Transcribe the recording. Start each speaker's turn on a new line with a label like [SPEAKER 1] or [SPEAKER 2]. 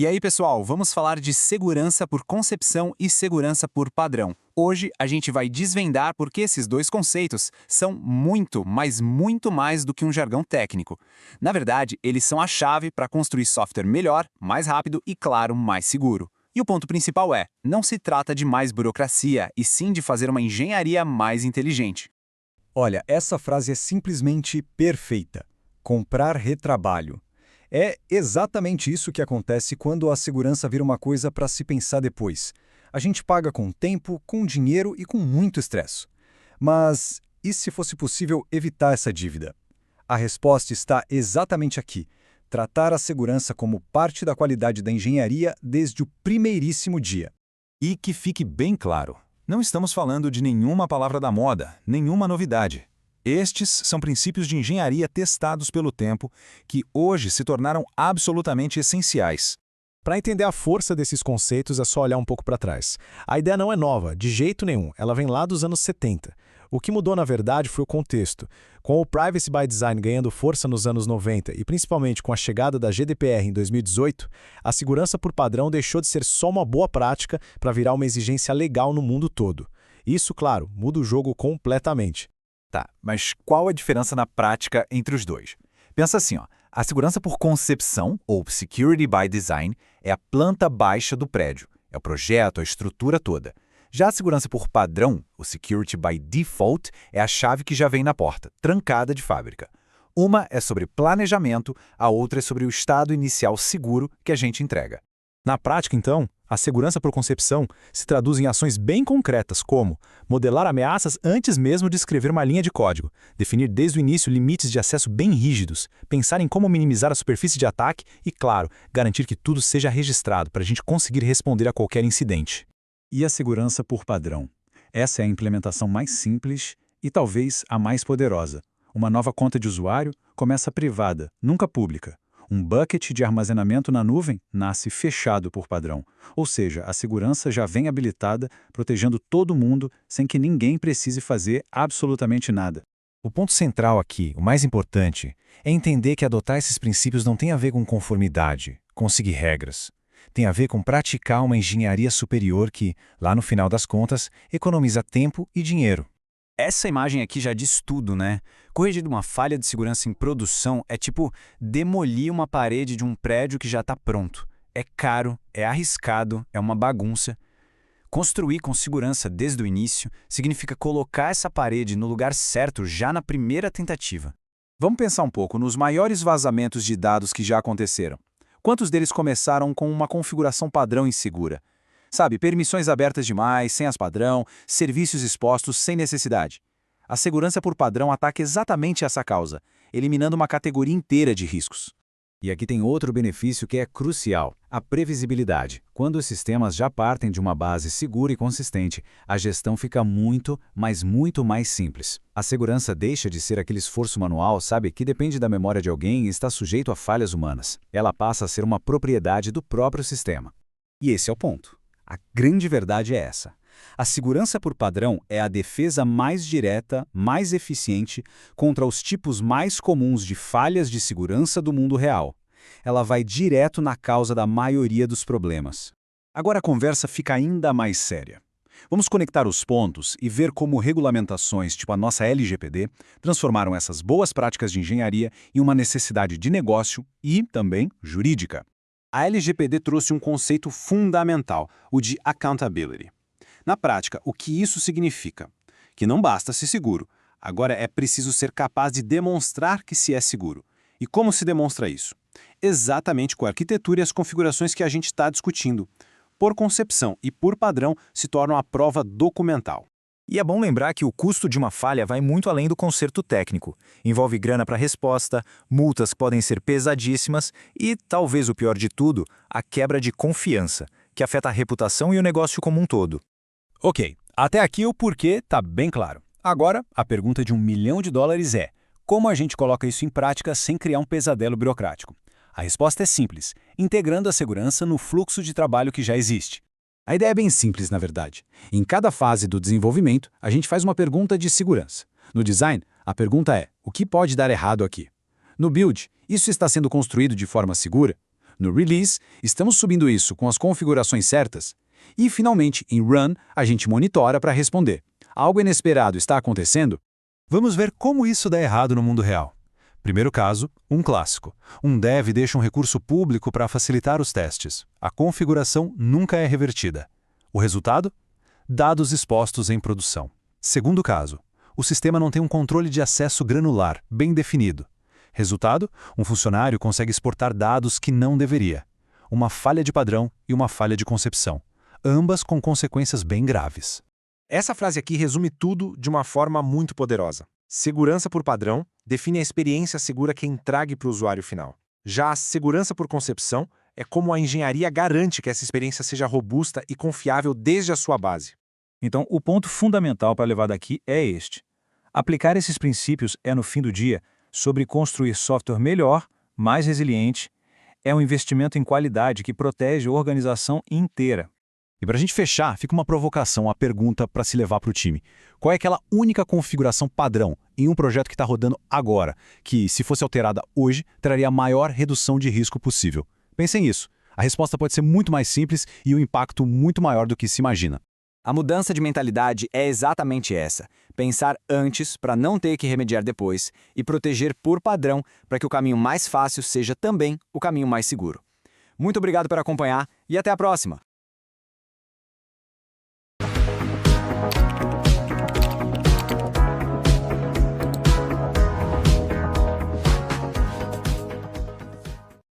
[SPEAKER 1] E aí, pessoal, vamos falar de segurança por concepção e segurança por padrão. Hoje a gente vai desvendar por que esses dois conceitos são muito, mas muito mais do que um jargão técnico. Na verdade, eles são a chave para construir software melhor, mais rápido e, claro, mais seguro. E o ponto principal é, não se trata de mais burocracia, e sim de fazer uma engenharia mais inteligente.
[SPEAKER 2] Olha, essa frase é simplesmente perfeita. Comprar retrabalho. É exatamente isso que acontece quando a segurança vira uma coisa para se pensar depois. A gente paga com tempo, com dinheiro e com muito estresse. Mas e se fosse possível evitar essa dívida? A resposta está exatamente aqui. Tratar a segurança como parte da qualidade da engenharia desde o primeiríssimo dia.
[SPEAKER 3] E que fique bem claro, não estamos falando de nenhuma palavra da moda, nenhuma novidade. Estes são princípios de engenharia testados pelo tempo que hoje se tornaram absolutamente essenciais.
[SPEAKER 4] Para entender a força desses conceitos é só olhar um pouco para trás. A ideia não é nova, de jeito nenhum, ela vem lá dos anos 70. O que mudou na verdade foi o contexto. Com o Privacy by Design ganhando força nos anos 90 e principalmente com a chegada da GDPR em 2018, a segurança por padrão deixou de ser só uma boa prática para virar uma exigência legal no mundo todo. Isso, claro, muda o jogo completamente.
[SPEAKER 3] Tá, mas qual a diferença na prática entre os dois? Pensa assim, ó, a segurança por concepção, ou Security by Design, é a planta baixa do prédio, é o projeto, a estrutura toda. Já a segurança por padrão, o Security by Default, é a chave que já vem na porta, trancada de fábrica. Uma é sobre planejamento, a outra é sobre o estado inicial seguro que a gente entrega.
[SPEAKER 4] Na prática, então, a segurança por concepção se traduz em ações bem concretas como modelar ameaças antes mesmo de escrever uma linha de código, definir desde o início limites de acesso bem rígidos, pensar em como minimizar a superfície de ataque e, claro, garantir que tudo seja registrado para a gente conseguir responder a qualquer incidente.
[SPEAKER 2] E a segurança por padrão? Essa é a implementação mais simples e talvez a mais poderosa. Uma nova conta de usuário começa privada, nunca pública. Um bucket de armazenamento na nuvem nasce fechado por padrão, ou seja, a segurança já vem habilitada, protegendo todo mundo sem que ninguém precise fazer absolutamente nada.
[SPEAKER 3] O ponto central aqui, o mais importante, é entender que adotar esses princípios não tem a ver com conformidade, com seguir regras. Tem a ver com praticar uma engenharia superior que, lá no final das contas, economiza tempo e dinheiro.
[SPEAKER 1] Essa imagem aqui já diz tudo, né? Corrigir uma falha de segurança em produção é tipo demolir uma parede de um prédio que já está pronto. É caro, é arriscado, é uma bagunça. Construir com segurança desde o início significa colocar essa parede no lugar certo já na primeira tentativa.
[SPEAKER 3] Vamos pensar um pouco nos maiores vazamentos de dados que já aconteceram. Quantos deles começaram com uma configuração padrão insegura? Sabe, permissões abertas demais, senhas padrão, serviços expostos sem necessidade. A segurança por padrão ataca exatamente essa causa, eliminando uma categoria inteira de riscos.
[SPEAKER 2] E aqui tem outro benefício que é crucial, a previsibilidade. Quando os sistemas já partem de uma base segura e consistente, a gestão fica muito, mas muito mais simples. A segurança deixa de ser aquele esforço manual, sabe, que depende da memória de alguém e está sujeito a falhas humanas. Ela passa a ser uma propriedade do próprio sistema. E esse é o ponto. A grande verdade é essa. A segurança por padrão é a defesa mais direta, mais eficiente contra os tipos mais comuns de falhas de segurança do mundo real. Ela vai direto na causa da maioria dos problemas.
[SPEAKER 3] Agora a conversa fica ainda mais séria. Vamos conectar os pontos e ver como regulamentações tipo a nossa LGPD transformaram essas boas práticas de engenharia em uma necessidade de negócio e também jurídica. A LGPD trouxe um conceito fundamental, o de accountability. Na prática, o que isso significa? Que não basta ser seguro, agora é preciso ser capaz de demonstrar que se é seguro. E como se demonstra isso? Exatamente com a arquitetura e as configurações que a gente está discutindo. Por concepção e por padrão se tornam a prova documental.
[SPEAKER 1] E é bom lembrar que o custo de uma falha vai muito além do conserto técnico. Envolve grana para resposta, multas que podem ser pesadíssimas e, talvez o pior de tudo, a quebra de confiança, que afeta a reputação e o negócio como um todo.
[SPEAKER 2] Ok, até aqui o porquê está bem claro. Agora, a pergunta de $1 milhão é: como a gente coloca isso em prática sem criar um pesadelo burocrático? A resposta é simples, integrando a segurança no fluxo de trabalho que já existe. A ideia é bem simples, na verdade. Em cada fase do desenvolvimento, a gente faz uma pergunta de segurança. No design, a pergunta é: o que pode dar errado aqui? No build, isso está sendo construído de forma segura?
[SPEAKER 3] No release, estamos subindo isso com as configurações certas? E, finalmente, em run, a gente monitora para responder. Algo inesperado está acontecendo?
[SPEAKER 5] Vamos ver como isso dá errado no mundo real. Primeiro caso, um clássico. Um dev deixa um recurso público para facilitar os testes. A configuração nunca é revertida. O resultado? Dados expostos em produção. Segundo caso, o sistema não tem um controle de acesso granular, bem definido. Resultado? Um funcionário consegue exportar dados que não deveria. Uma falha de padrão e uma falha de concepção. Ambas com consequências bem graves.
[SPEAKER 6] Essa frase aqui resume tudo de uma forma muito poderosa. Segurança por padrão define a experiência segura que entregue para o usuário final. Já a segurança por concepção é como a engenharia garante que essa experiência seja robusta e confiável desde a sua base.
[SPEAKER 7] Então, o ponto fundamental para levar daqui é este. Aplicar esses princípios é, no fim do dia, sobre construir software melhor, mais resiliente. É um investimento em qualidade que protege a organização inteira.
[SPEAKER 3] E para a gente fechar, fica uma provocação, a pergunta para se levar para o time. Qual é aquela única configuração padrão em um projeto que está rodando agora, que, se fosse alterada hoje, traria a maior redução de risco possível? Pensem nisso. A resposta pode ser muito mais simples e o impacto muito maior do que se imagina.
[SPEAKER 1] A mudança de mentalidade é exatamente essa. Pensar antes para não ter que remediar depois e proteger por padrão para que o caminho mais fácil seja também o caminho mais seguro. Muito obrigado por acompanhar e até a próxima!